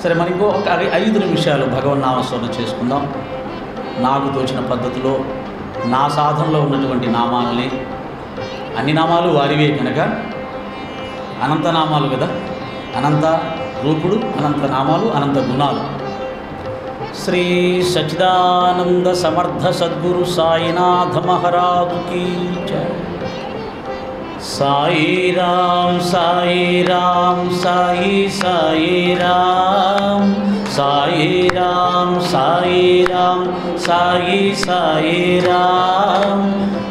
సరే, మరి ఇంకో ఒక 5 నిమిషాలు భగవన్నామస్మరణ చేసుకుందాం. నాకు తోచిన పద్ధతిలో నా సాధనలో ఉన్నటువంటి నామాలని, అన్ని నామాలు వారివే కనుక అనంత నామాలు కదా, అనంత రూపుడు, అనంత నామాలు, అనంత గుణాలు. శ్రీ సచ్చిదానంద సమర్థ సద్గురు సాయినాథ మహారాజు కీ జై. సాయి రామ్ సాయి రామ్ సాయి సాయి రామ్, సాయి రామ్ సాయి రామ్ సాయి సాయి రామ్,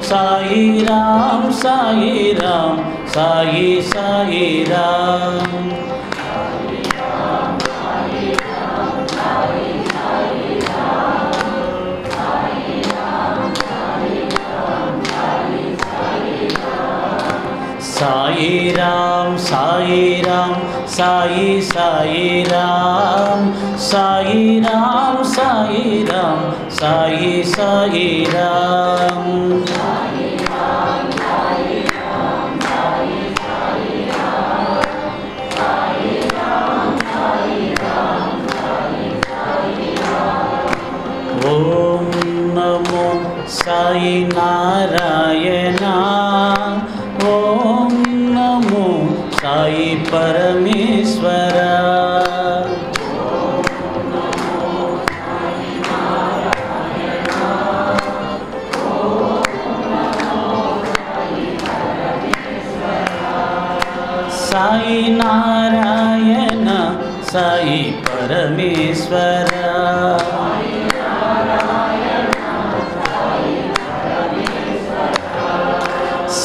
సాయి రామ్ సాయి రామ్ సాయి సాయి రామ్. సాయి రామ్ సాయి రామ్ సాయి సాయి రామ్, సాయి రామ్ సాయి రామ్ సాయి సాయి రామ్. ఓం నమో సాయి నారాయణ, ఓం నమో సాయి పరమేశ్వర. సాయి నారాయణ సాయి పరమేశ్వర.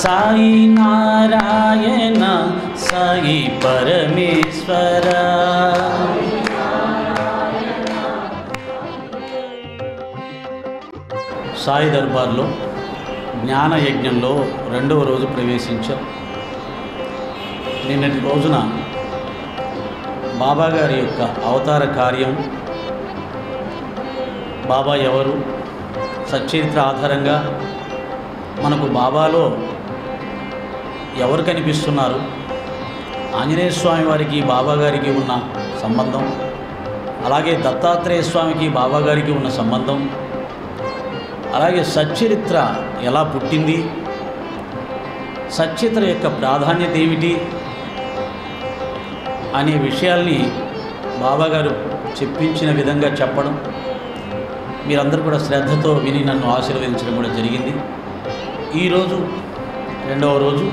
సాయి నారాయణ సాయి పరమేశ్వర. సాయి దర్బార్లో జ్ఞాన యజ్ఞంలో 2వ రోజు ప్రవేశించాం. నిన్నటి రోజున బాబా గారి యొక్క అవతార కార్యం, బాబా ఎవరు, సచ్చరిత్ర ఆధారంగా మనకు బాబాలో ఎవరు కనిపిస్తున్నారు, ఆంజనేయ స్వామి వారికి బాబా గారికి ఉన్న సంబంధం, అలాగే దత్తాత్రేయ స్వామికి బాబా గారికి ఉన్న సంబంధం, అలాగే సచ్చరిత్ర ఎలా పుట్టింది, సచ్చరిత్ర యొక్క ప్రాధాన్యత ఏమిటి అనే విషయాల్ని బాబా గారు చెప్పించిన విధంగా చెప్పడం, మీరందరూ కూడా శ్రద్ధతో విని నన్ను ఆశీర్వదించడం కూడా జరిగింది. ఈరోజు 2వ రోజు.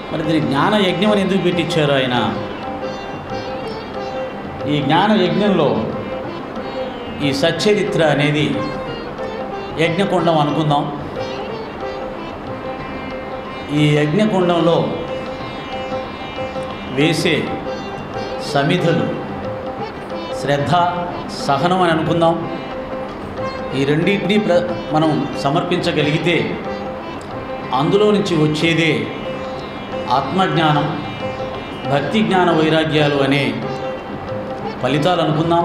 మరి దీని జ్ఞాన యజ్ఞం అని ఎందుకు పెట్టించారు ఆయన? ఈ జ్ఞాన యజ్ఞంలో ఈ సచ్చరిత్ర అనేది యజ్ఞకుండం అనుకుందాం. ఈ యజ్ఞకుండంలో వేసే సమిధులు శ్రద్ధ, సహనం అని అనుకుందాం. ఈ రెండింటినీ మనం సమర్పించగలిగితే అందులో నుంచి వచ్చేదే ఆత్మజ్ఞానం, భక్తి జ్ఞాన వైరాగ్యాలు అనే ఫలితాలు అనుకుందాం.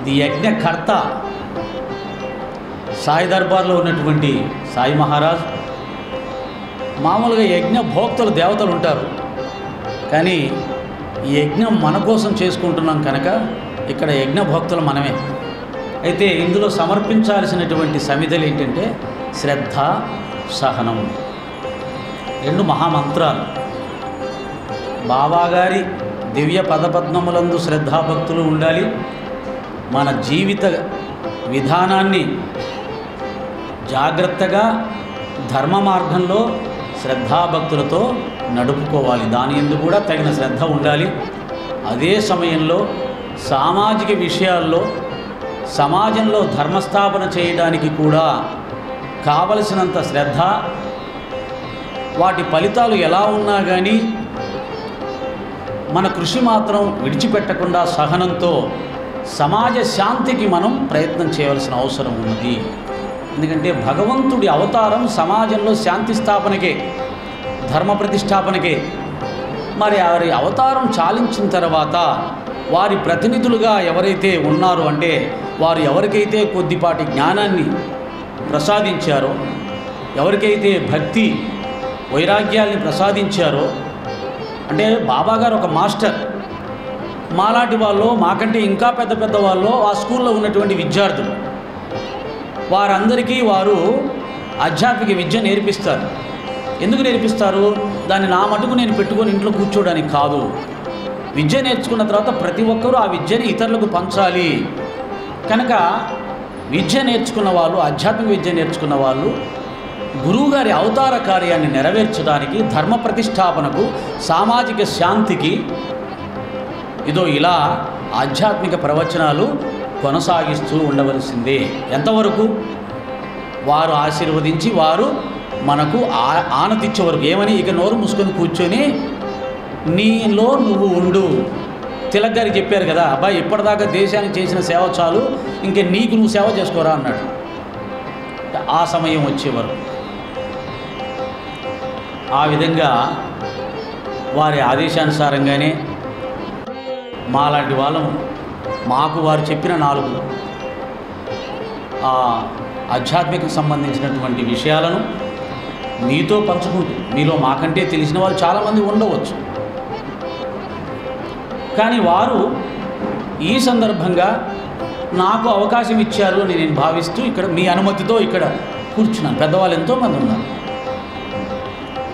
ది యజ్ఞకర్త సాయి దర్బార్లో ఉన్నటువంటి సాయి మహారాజ్. మామూలుగా యజ్ఞ భోక్తలు దేవతలు ఉంటారు, కానీ ఈ యజ్ఞం మన కోసం చేసుకుంటున్నాం కనుక ఇక్కడ యజ్ఞ భోక్తలు మనమే. అయితే ఇందులో సమర్పించాల్సినటువంటి సమిధలు ఏంటంటే శ్రద్ధ, సహనం, 2 మహామంత్రాలు. బాబాగారి దివ్య పదపద్మములందు శ్రద్ధాభక్తులు ఉండాలి. మన జీవిత విధానాన్ని జాగ్రత్తగా ధర్మ మార్గంలో శ్రద్ధాభక్తులతో నడుపుకోవాలి. దాని యందు కూడా తగిన శ్రద్ధ ఉండాలి. అదే సమయంలో సామాజిక విషయాల్లో సమాజంలో ధర్మస్థాపన చేయడానికి కూడా కావలసినంత శ్రద్ధ, వాటి ఫలితాలు ఎలా ఉన్నా కానీ మన కృషి మాత్రం విడిచిపెట్టకుండా సహనంతో సమాజ శాంతికి మనం ప్రయత్నం చేయవలసిన అవసరం ఉన్నది. ఎందుకంటే భగవంతుడి అవతారం సమాజంలో శాంతి స్థాపనకే, ధర్మ ప్రతిష్టాపనకే. మరి వారి అవతారం చాలించిన తర్వాత వారి ప్రతినిధులుగా ఎవరైతే ఉన్నారో, అంటే వారు ఎవరికైతే కొద్దిపాటి జ్ఞానాన్ని ప్రసాదించారో, ఎవరికైతే భక్తి వైరాగ్యాల్ని ప్రసాదించారో, అంటే బాబాగారు ఒక మాస్టర్, మాలాంటి వాళ్ళు, మాకంటే ఇంకా పెద్ద పెద్ద వాళ్ళు, ఆ స్కూల్లో ఉన్నటువంటి విద్యార్థులు, వారందరికీ వారు ఆధ్యాత్మిక విద్య నేర్పిస్తారు. ఎందుకు నేర్పిస్తారు? దాన్ని నా మటుకు నేను పెట్టుకొని ఇంట్లో కూర్చోడానికి కాదు. విద్య నేర్చుకున్న తర్వాత ప్రతి ఒక్కరూ ఆ విద్యని ఇతరులకు పంచాలి. కనుక విద్య నేర్చుకున్న వాళ్ళు, ఆధ్యాత్మిక విద్య నేర్చుకున్న వాళ్ళు గురువుగారి అవతార కార్యాన్ని నెరవేర్చడానికి, ధర్మ ప్రతిష్టాపనకు, సామాజిక శాంతికి ఇదో ఇలా ఆధ్యాత్మిక ప్రవచనాలు కొనసాగిస్తూ ఉండవలసిందే. ఎంతవరకు? వారు ఆశీర్వదించి వారు మనకు ఆనతిచ్చే వరకు. ఏమని? ఇక నోరు మూసుకొని కూర్చొని నీలో నువ్వు ఉండు. తిలక్ గారికి చెప్పారు కదా, అబ్బాయి ఇప్పటిదాకా దేశానికి చేసిన సేవ చాలు, ఇంకే నీకు నువ్వు సేవ చేసుకోరా అన్నాడు. ఆ సమయం వచ్చేవారు ఆ విధంగా వారి ఆదేశానుసారంగానే మాలాంటి వాళ్ళము మాకు వారు చెప్పిన 4 ఆధ్యాత్మిక సంబంధించినటువంటి విషయాలను మీతో పంచుకుంటూ, మీలో మాకంటే తెలిసిన వాళ్ళు చాలామంది ఉండవచ్చు, కానీ వారు ఈ సందర్భంగా నాకు అవకాశం ఇచ్చారు అని నేను భావిస్తూ ఇక్కడ మీ అనుమతితో ఇక్కడ కూర్చున్నాను. పెద్దవాళ్ళు ఎంతోమంది ఉన్నారు,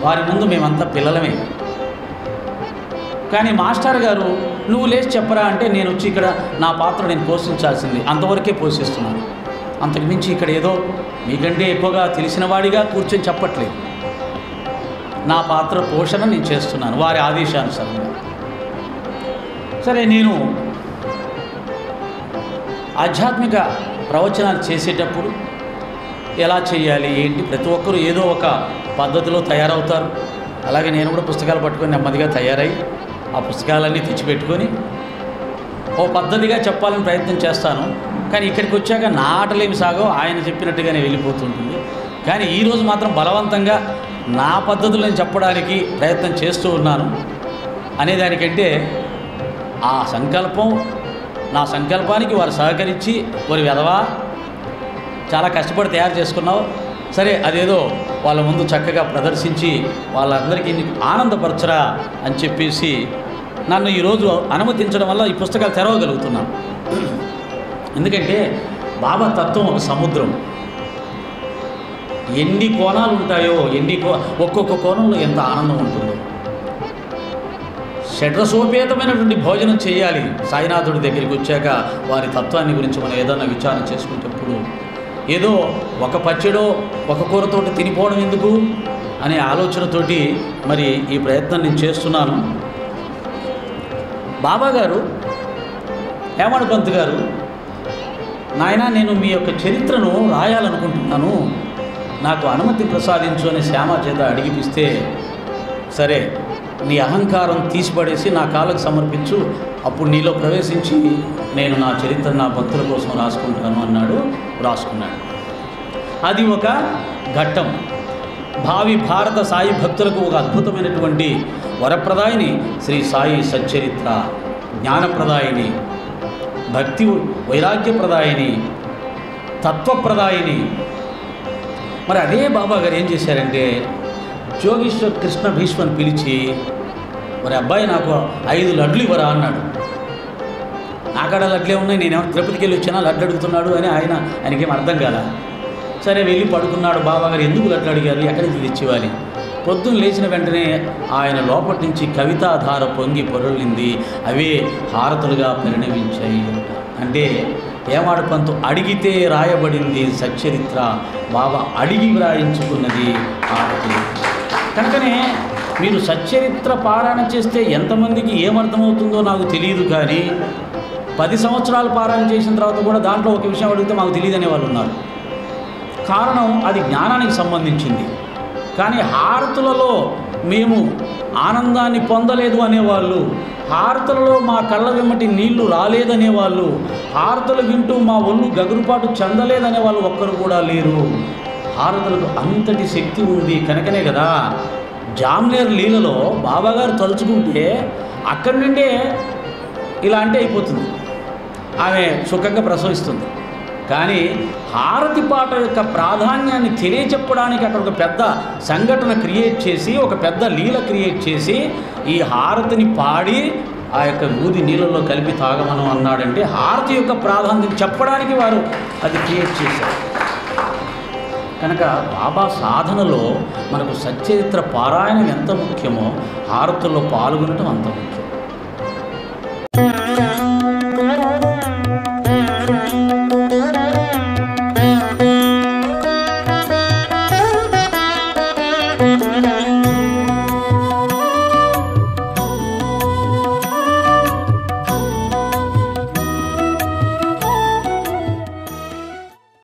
వారి ముందు మేమంతా పిల్లలమే. కానీ మాస్టర్ గారు నువ్వు లేచి చెప్పరా అంటే నేను వచ్చి ఇక్కడ నా పాత్ర నేను పోషించాల్సింది, అంతవరకే పోషిస్తున్నాను. అంతకుమించి ఇక్కడ ఏదో మీకంటే ఎక్కువగా తెలిసిన వాడిగా కూర్చొని చెప్పట్లేదు. నా పాత్ర పోషణ నేను చేస్తున్నాను వారి ఆదేశానుసారంగా. సరే, నేను ఆధ్యాత్మిక ప్రవచనాలు చేసేటప్పుడు ఎలా చేయాలి ఏంటి, ప్రతి ఒక్కరూ ఏదో ఒక పద్ధతిలో తయారవుతారు. అలాగే నేను కూడా పుస్తకాలు పట్టుకొని నెమ్మదిగా తయారై ఆ పుస్తకాలన్నీ తెచ్చిపెట్టుకొని ఓ పద్ధతిగా చెప్పాలని ప్రయత్నం చేస్తాను. కానీ ఇక్కడికి వచ్చాక నా ఆటలేమి సాగో ఆయన చెప్పినట్టుగానే వెళ్ళిపోతుంటుంది. కానీ ఈరోజు మాత్రం బలవంతంగా నా పద్ధతులు నేను చెప్పడానికి ప్రయత్నం చేస్తూ ఉన్నాను. అనేదానికంటే ఆ సంకల్పం, నా సంకల్పానికి వారు సహకరించి వారి వెధవా చాలా కష్టపడి తయారు చేసుకున్నావు, సరే అదేదో వాళ్ళ ముందు చక్కగా ప్రదర్శించి వాళ్ళందరికీ ఆనందపరచరా అని చెప్పేసి నన్ను ఈరోజు అనుమతించడం వల్ల ఈ పుస్తకాలు తెరవగలుగుతున్నాను. ఎందుకంటే బాబా తత్వం ఒక సముద్రం, ఎన్ని కోణాలు ఉంటాయో, ఒక్కొక్క కోణంలో ఎంత ఆనందం ఉంటుందో. షడ్రసోపేతమైనటువంటి భోజనం చేయాలి. సాయినాథుడి దగ్గరికి వచ్చాక వారి తత్వాన్ని గురించి మనం ఏదన్నా విచారణ చేసుకునేటప్పుడు ఏదో ఒక పచ్చడో ఒక కూరతోటి తినిపోవడం ఎందుకు అనే ఆలోచనతోటి మరి ఈ ప్రయత్నం నేను చేస్తున్నాను. బాబా గారు, హేమడ్ పంత్ గారు, నాయన నేను మీ యొక్క చరిత్రను రాయాలనుకుంటున్నాను, నాకు అనుమతి ప్రసాదించు అని శ్యామ చేత అడిగిపిస్తే, సరే నీ అహంకారం తీసిపడేసి నా కాళ్ళకు సమర్పించు, అప్పుడు నీలో ప్రవేశించి నేను నా చరిత్ర నా భక్తుల కోసం రాసుకుంటాను అన్నాడు. రాసుకున్నాడు. అది ఒక ఘట్టం. భావి భారత సాయి భక్తులకు ఒక అద్భుతమైనటువంటి వరప్రదాయిని శ్రీ సాయి సచ్చరిత్ర, జ్ఞానప్రదాయిని, భక్తి వైరాగ్యప్రదాయిని, తత్వప్రదాయిని. మరి అదే బాబా గారు ఏం చేశారంటే జోగేశ్వర్ కృష్ణ భీష్మని పిలిచి, మరి అబ్బాయి నాకు 5 లడ్లు ఇవ్వరా అన్నాడు. నాకాడ లడ్లే ఉన్నాయి, నేనేమో తిరుపతికి వెళ్ళి వచ్చానా లడ్లు అడుగుతున్నాడు అని ఆయనకేం అర్థం కాల. సరే వెళ్ళి పడుకున్నాడు. బాబా గారు ఎందుకు లడ్లు అడిగారు, ఎక్కడి నుంచి తెచ్చివ్వాలి? పొద్దున్న లేచిన వెంటనే ఆయన లోపటి నుంచి కవితాధార పొంగి పొరలింది, అవే హారతులుగా పరిణమించాయి. అంటే హేమడ్ పంత్ అడిగితే రాయబడింది సచ్చరిత్ర, బాబా అడిగి వ్రాయించుకున్నది హారతులు. కనుకనే మీరు సచ్చరిత్ర పారాయణ చేస్తే ఎంతమందికి ఏమర్థమవుతుందో నాకు తెలియదు, కానీ 10 సంవత్సరాలు పారాయణ చేసిన తర్వాత కూడా దాంట్లో ఒక విషయం అడిగితే మాకు తెలియదు అనేవాళ్ళు ఉన్నారు. కారణం అది జ్ఞానానికి సంబంధించింది. కానీ హారతులలో మేము ఆనందాన్ని పొందలేదు అనేవాళ్ళు, హారతులలో మా కళ్ళ వెమ్మటి నీళ్లు రాలేదనేవాళ్ళు, హారతులు వింటూ మా ఒళ్ళు గగురుపాటు చెందలేదనే వాళ్ళు ఒక్కరు కూడా లేరు. హారతులకు అంతటి శక్తి ఉంది. కనుకనే కదా జామ్నేర్ లీలలో బాబాగారు తలుచుకుంటే అక్కడి నుండే ఇలా అంటే అయిపోతుంది, ఆమె సుఖంగా ప్రసవిస్తుంది. కానీ హారతి పాట యొక్క ప్రాధాన్యాన్ని తెలియచెప్పడానికి అక్కడ ఒక పెద్ద సంఘటన క్రియేట్ చేసి, ఒక పెద్ద లీల క్రియేట్ చేసి ఈ హారతిని పాడి ఆ యొక్క ఊది నీళ్ళలో కలిపి తాగమను అన్నాడంటే హారతి యొక్క ప్రాధాన్యత చెప్పడానికి వారు అది క్రియేట్ చేశారు. కనుక బాబా సాధనలో మనకు సచ్చరిత్ర పారాయణం ఎంత ముఖ్యమో హారతుల్లో పాల్గొనడం అంత ముఖ్యం.